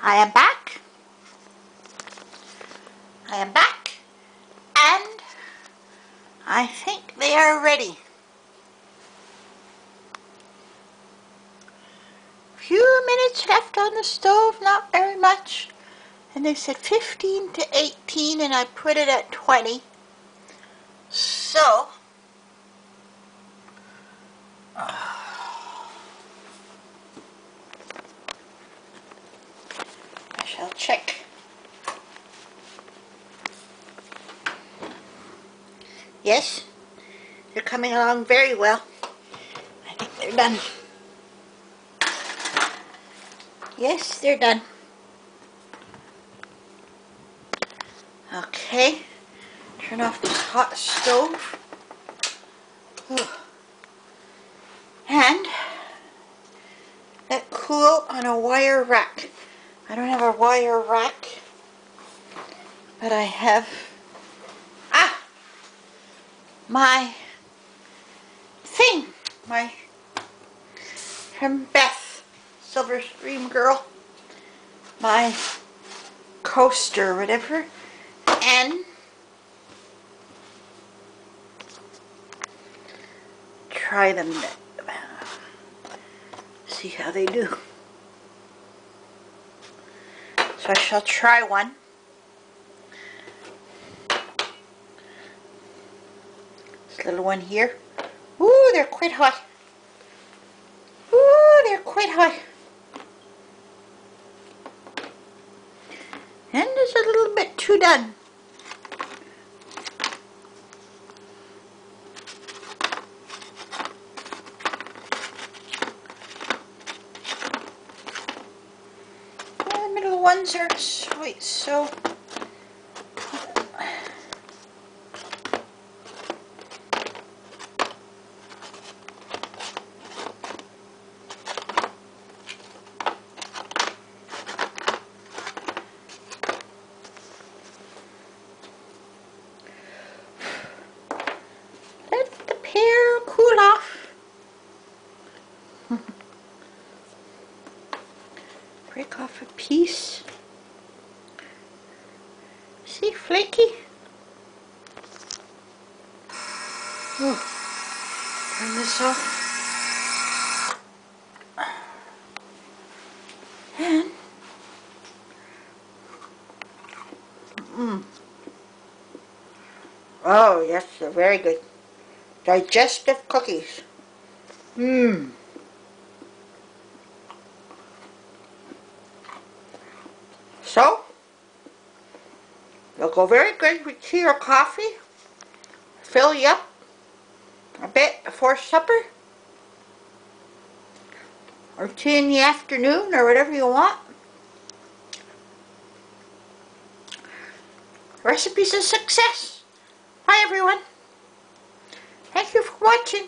I am back. And I think they are ready. Few minutes left on the stove, not very much. And they said 15 to 18 and I put it at 20. So, I shall check. Yes, they're coming along very well. I think they're done. Yes, they're done. Okay, turn off this hot stove. And let cool on a wire rack. I don't have a wire rack, but I have my thing, from Beth, Silver Stream Girl, my coaster or whatever, and try them, see how they do. So I shall try one. This little one here. Ooh, they're quite hot. Ooh, they're quite hot. And there's a little bit too done. The middle ones are sweet, so cool off. Break off a piece. See, flaky. Oh, turn this off. And oh yes, they're very good. Digestive cookies. So, they'll go very good with tea or coffee. Fill you up a bit before supper. Or tea in the afternoon or whatever you want. Recipe's a success. Bye everyone. Thank you for watching.